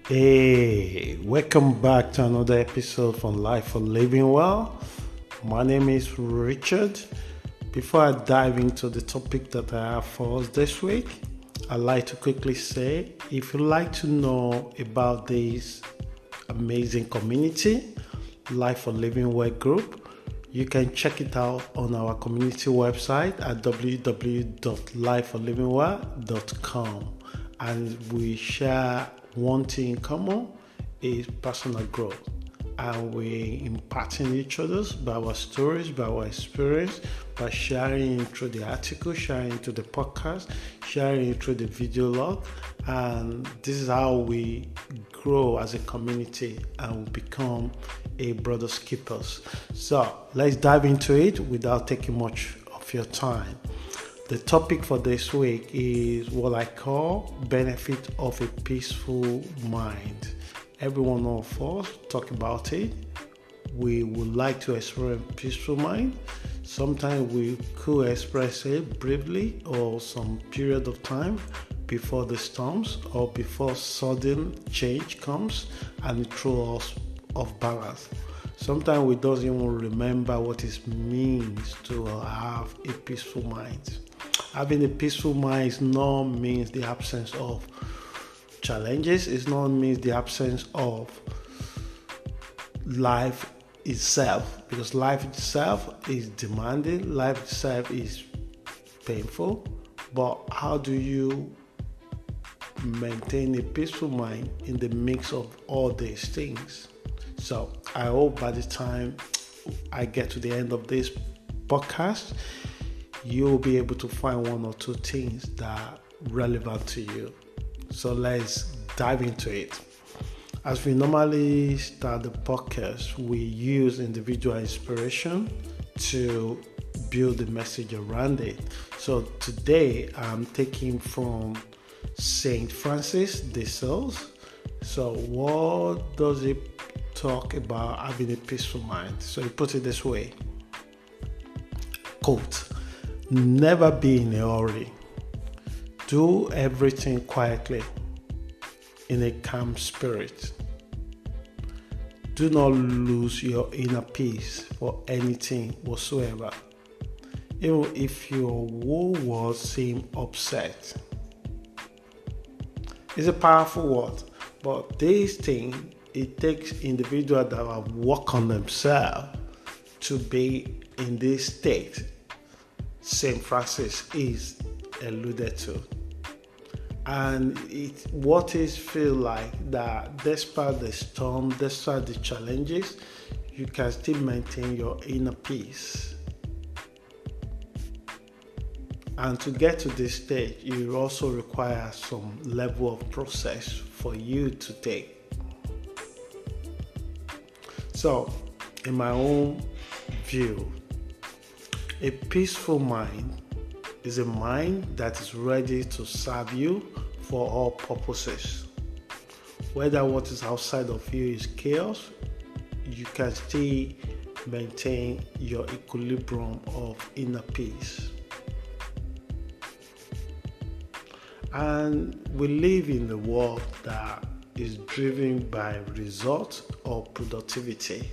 Hey, welcome back to another episode from Life for Living Well. My name is Richard. Before I dive into the topic that I have for us this week, I'd like to quickly say if you'd like to know about this amazing community, Life for Living Well group, you can check it out on our community website at www.lifeforlivingwell.com, and we share one thing in common is personal growth, and we imparting each other's by our stories, by our experience, by sharing through the article, sharing through the podcast, sharing through the video log, and this is how we grow as a community and become a brothers keepers. So let's dive into it without taking much of your time. The topic for this week is what I call benefit of a peaceful mind. Every one of us talk about it. We would like to experience peaceful mind. Sometimes we could express it briefly or some period of time before the storms or before sudden change comes and it throws us off balance. Sometimes we don't even remember what it means to have a peaceful mind. Having a peaceful mind is not means the absence of challenges. It's not means the absence of life itself, because life itself is demanding. Life itself is painful. But how do you maintain a peaceful mind in the mix of all these things? So I hope by the time I get to the end of this podcast, you'll be able to find one or two things that are relevant to you. So let's dive into it. As we normally start the podcast, we use individual inspiration to build the message around it. So today I'm taking from Saint Francis de Sales. So what does it talk about having a peaceful mind? So he put it this way, quote, "Never be in a hurry. Do everything quietly, in a calm spirit. Do not lose your inner peace for anything whatsoever, even if your whole world seems upset." It's a powerful word, but this thing, it takes individuals that have worked on themselves to be in this state St. Francis is alluded to. And what it feels like that despite the storm, despite the challenges, you can still maintain your inner peace. And to get to this stage, you also require some level of process for you to take. So, in my own view, a peaceful mind is a mind that is ready to serve you for all purposes. Whether what is outside of you is chaos, you can still maintain your equilibrium of inner peace. And we live in a world that is driven by results or productivity.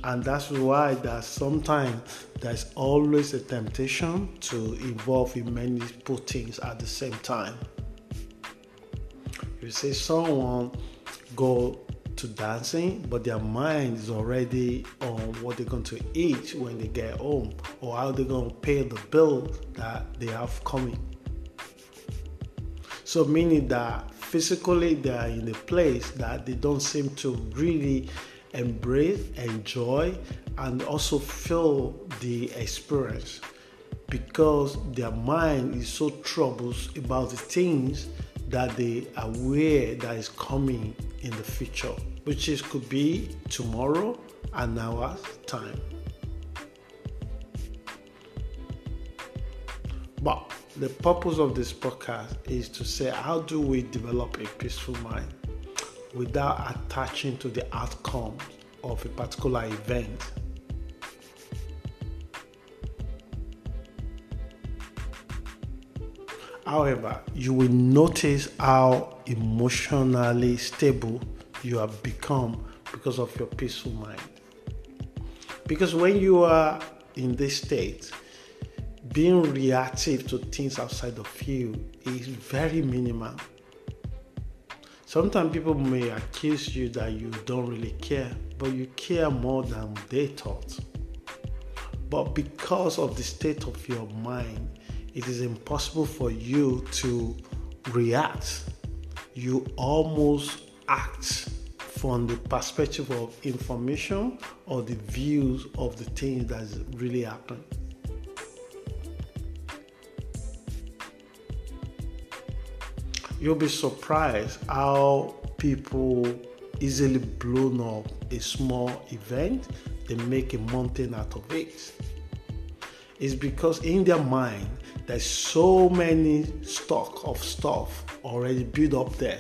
And that's why that sometimes there's always a temptation to involve in many things at the same time. You see someone go to dancing, but their mind is already on what they're going to eat when they get home, or how they're going to pay the bill that they have coming. So meaning that physically they are in a place that they don't seem to really embrace, enjoy, and also feel the experience, because their mind is so troubled about the things that they are aware that is coming in the future, which could be tomorrow and hour's time. But the purpose of this podcast is to say, how do we develop a peaceful mind without attaching to the outcome of a particular event? However, you will notice how emotionally stable you have become because of your peaceful mind. Because when you are in this state, being reactive to things outside of you is very minimal. Sometimes people may accuse you that you don't really care, but you care more than they thought. But because of the state of your mind, it is impossible for you to react. You almost act from the perspective of information or the views of the things that's really happened. You'll be surprised how people easily blown up a small event, they make a mountain out of it. It's because in their mind, there's so many stock of stuff already built up there.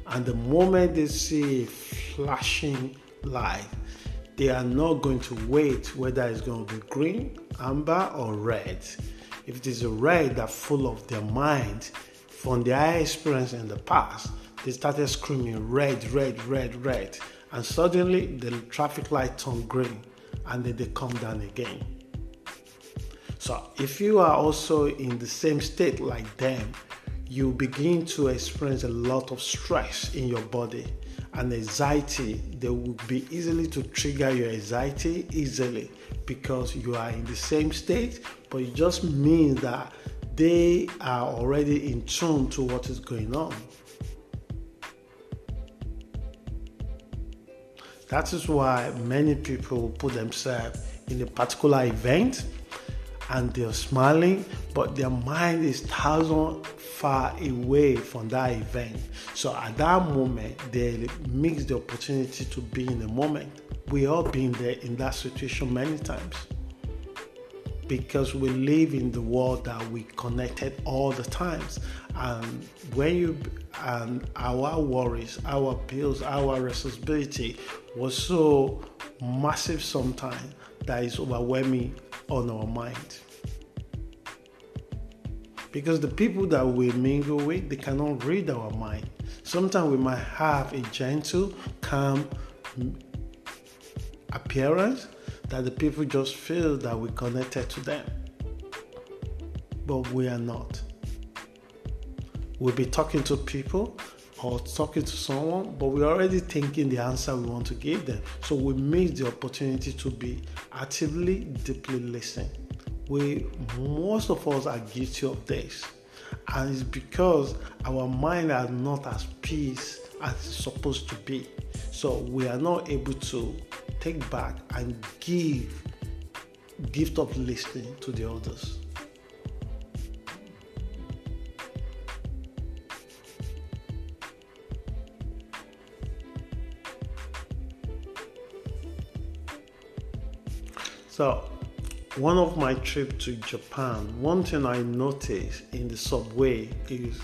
And the moment they see a flashing light, they are not going to wait whether it's going to be green, amber, or red. If it is a red that's full of their mind, from their experience in the past, they started screaming red, red, red, red. And suddenly the traffic light turned green and then they come down again. So if you are also in the same state like them, you begin to experience a lot of stress in your body and anxiety. They will be easily to trigger your anxiety easily because you are in the same state, but it just means that they are already in tune to what is going on. That is why many people put themselves in a particular event and they're smiling, but their mind is thousands far away from that event. So at that moment, they miss the opportunity to be in the moment. We all been there in that situation many times because we live in the world that we connected all the times. And our worries, our bills, our responsibility was so massive sometimes that is overwhelming on our mind. Because the people that we mingle with, they cannot read our mind. Sometimes we might have a gentle, calm appearance that the people just feel that we connected to them. But we are not. We'll be talking to people or talking to someone, but we're already thinking the answer we want to give them. So we miss the opportunity to be actively, deeply listening. Most of us are guilty of this, and it's because our mind are not as peace as it's supposed to be. So we are not able to take back and give gift of listening to the others. So one of my trips to Japan, one thing I noticed in the subway is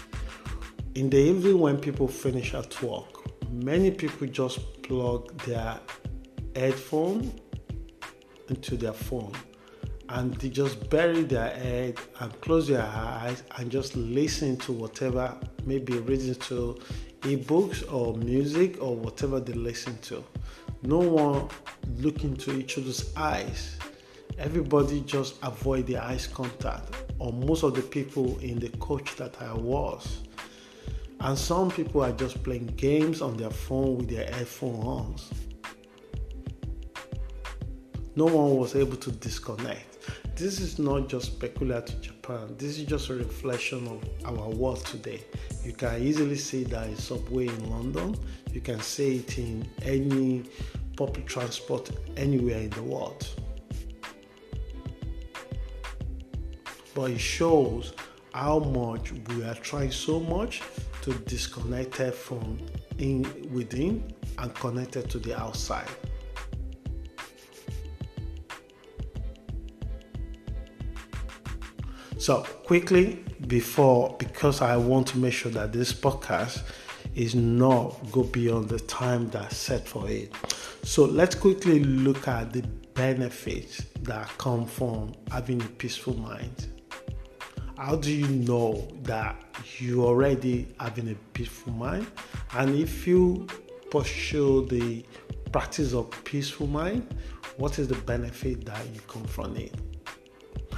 in the evening when people finish at work, many people just plug their headphone into their phone and they just bury their head and close their eyes and just listen to whatever, maybe reading to ebooks or music or whatever they listen to. No one look into each other's eyes. Everybody just avoid the eyes contact, or most of the people in the coach that I was. And some people are just playing games on their phone with their headphones on. No one was able to disconnect. This is not just peculiar to Japan. This is just a reflection of our world today. You can easily see that in subway in London. You can see it in any public transport anywhere in the world. But it shows how much we are trying so much to disconnect it from within and connect it to the outside. So quickly because I want to make sure that this podcast is not go beyond the time that's set for it. So let's quickly look at the benefits that come from having a peaceful mind. How do you know that you already having a peaceful mind? And if you pursue the practice of peaceful mind, what is the benefit that you come from it?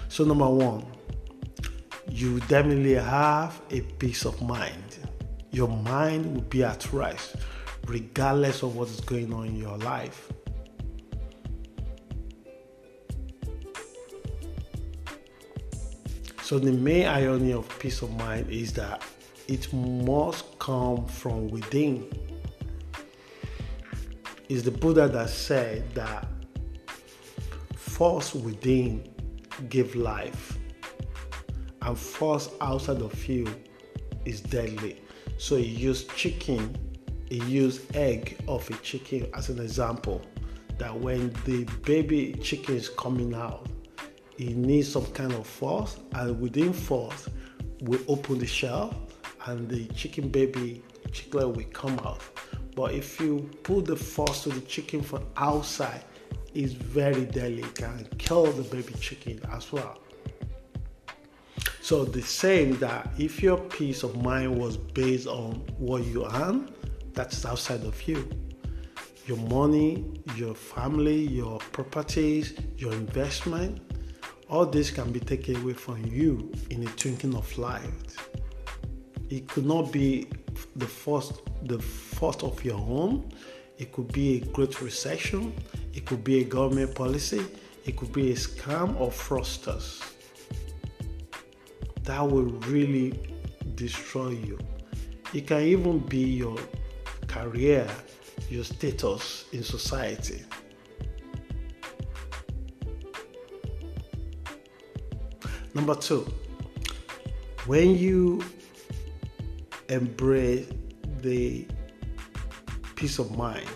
So number one, you definitely have a peace of mind. Your mind will be at rest regardless of what is going on in your life. So the main irony of peace of mind is that it must come from within. It's the Buddha that said that force within give life, and force outside of you is deadly. So he used egg of a chicken as an example, that when the baby chicken is coming out, it needs some kind of force, and within force we open the shell and the chicklet will come out. But if you put the force to the chicken from outside, it's very deadly. It can kill the baby chicken as well. So the saying that if your peace of mind was based on what you earn, that's outside of you. Your money, your family, your properties, your investment, all this can be taken away from you in a twinkling of light. It could not be the fault of your own. It could be a great recession. It could be a government policy. It could be a scam or fraudsters. That will really destroy you. It can even be your career, your status in society. Number two, when you embrace the peace of mind,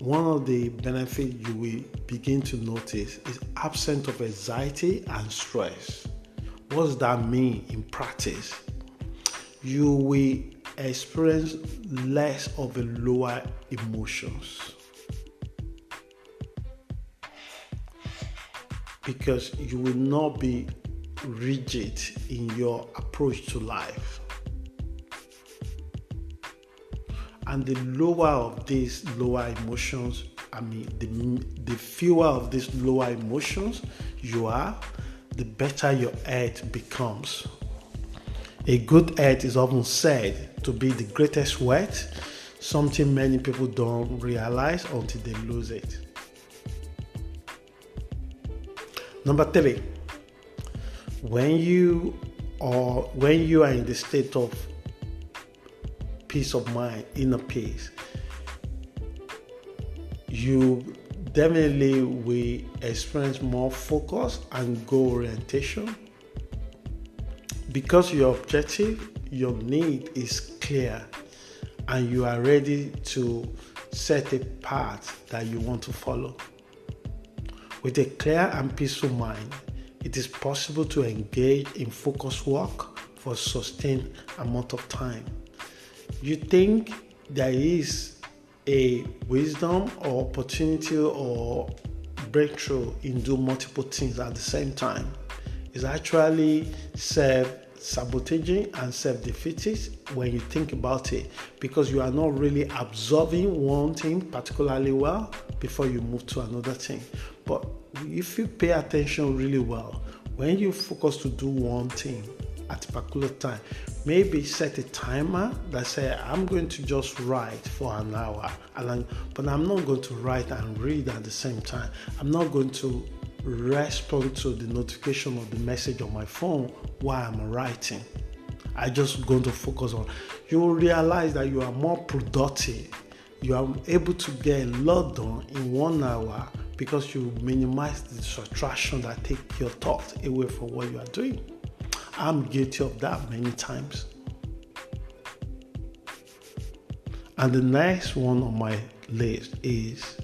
one of the benefits you will begin to notice is absence of anxiety and stress. What does that mean in practice? You will experience less of a lower emotions, because you will not be rigid in your approach to life. And the lower of these lower emotions, the fewer of these lower emotions you are, the better your health becomes. A good health is often said to be the greatest wealth, something many people don't realize until they lose it. Number three, when you are in the state of peace of mind, inner peace, you definitely will experience more focus and goal orientation, because your objective, your need is clear, and you are ready to set a path that you want to follow. With a clear and peaceful mind, it is possible to engage in focused work for a sustained amount of time. You think there is a wisdom or opportunity or breakthrough in doing multiple things at the same time. It's actually self-sabotaging and self-defeatist when you think about it, because you are not really absorbing one thing particularly well before you move to another thing. But if you pay attention really well, when you focus to do one thing at a particular time, maybe set a timer that says, I'm going to just write for an hour, but I'm not going to write and read at the same time. I'm not going to respond to the notification of the message on my phone while I'm writing. I just going to focus on. You will realize that you are more productive. You are able to get a lot done in 1 hour, because you minimize the distraction that take your thoughts away from what you are doing. I'm guilty of that many times. And the next one on my list is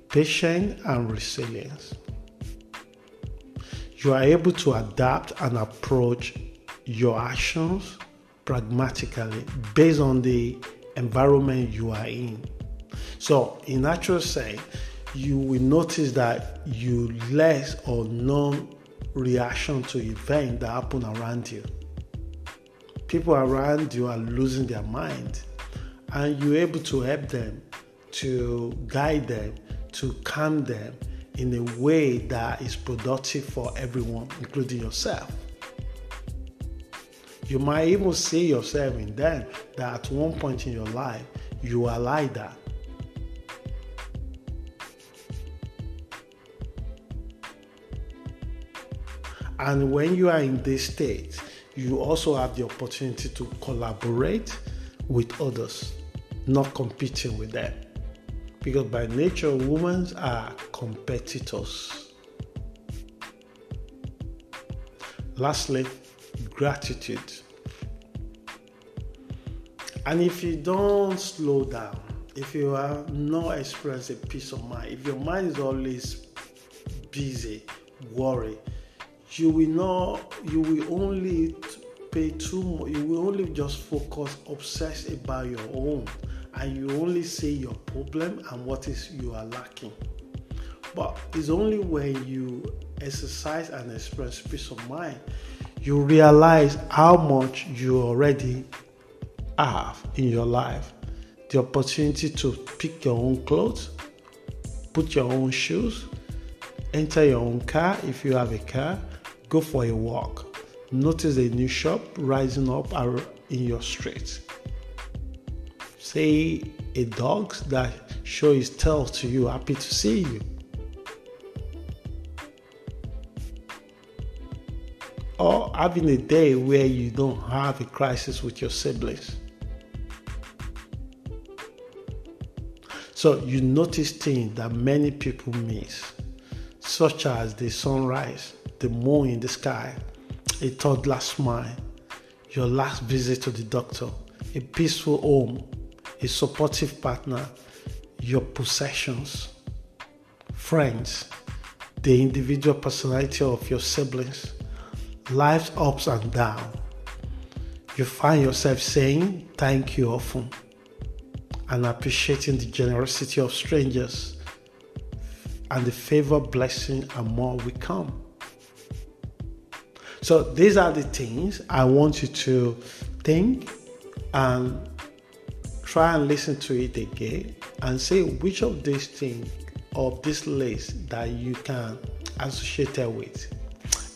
patience and resilience. You are able to adapt and approach your actions pragmatically based on the environment you are in. So in actual sense, you will notice that you less or none reaction to events that happen around you. People around you are losing their mind, and you're able to help them, to guide them, to calm them in a way that is productive for everyone, including yourself. You might even see yourself in them, that at one point in your life, you are like that. And when you are in this state, you also have the opportunity to collaborate with others, not competing with them. Because by nature, women are competitors. Lastly, gratitude. And if you don't slow down, if you are not experiencing peace of mind, if your mind is always busy, worried, you will only pay too much, you will only just focus, obsess about your own, and you only see your problem and what is you are lacking. But it's only when you exercise and experience peace of mind, you realize how much you already have in your life. The opportunity to pick your own clothes, put your own shoes, enter your own car if you have a car, go for a walk, notice a new shop rising up in your street. See a dog that shows his tail to you, happy to see you. Or having a day where you don't have a crisis with your siblings. So you notice things that many people miss, such as the sunrise, the moon in the sky, a toddler's smile, your last visit to the doctor, a peaceful home, a supportive partner, your possessions, friends, the individual personality of your siblings, life's ups and downs. You find yourself saying thank you often and appreciating the generosity of strangers, and the favor, blessing, and more will come. So these are the things I want you to think and try and listen to it again and say which of these things of this list that you can associate it with.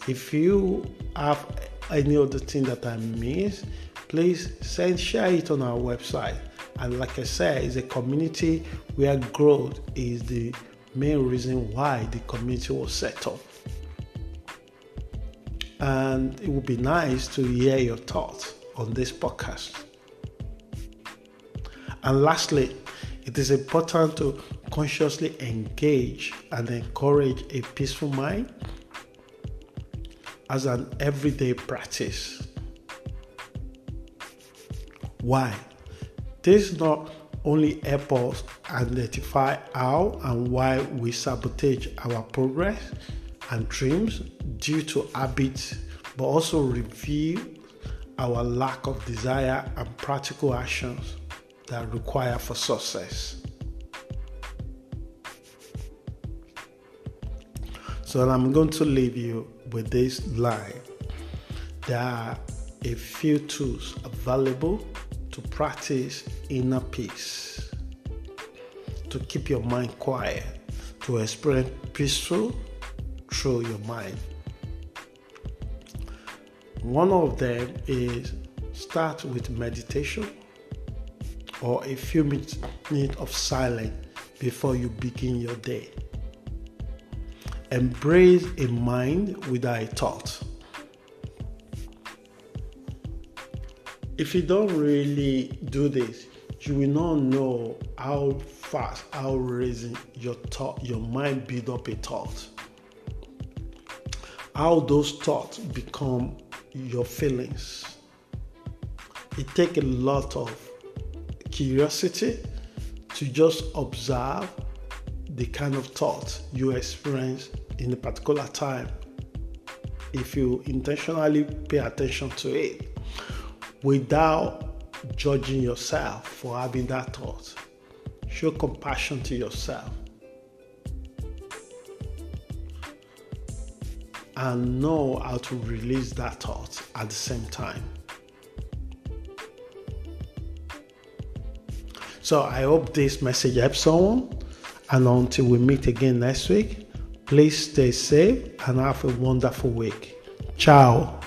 If you have any other thing that I missed, please share it on our website. And like I said, it's a community where growth is the main reason why the community was set up. And it would be nice to hear your thoughts on this podcast. And lastly, it is important to consciously engage and encourage a peaceful mind as an everyday practice. Why? This not only helps us identify how and why we sabotage our progress and dreams due to habits, but also reveal our lack of desire and practical actions that are required for success. So I'm going to leave you with this line. There are a few tools available to practice inner peace, to keep your mind quiet, to experience peaceful through your mind. One of them is start with meditation or a few minutes of silence before you begin your day. Embrace a mind without a thought. If you don't really do this, you will not know how fast, how raising your mind build up a thought. How those thoughts become your feelings. It takes a lot of curiosity to just observe the kind of thought you experience in a particular time. If you intentionally pay attention to it without judging yourself for having that thought, show compassion to yourself. and know how to release that thought at the same time. So I hope this message helps someone. And until we meet again next week, please stay safe and have a wonderful week. Ciao.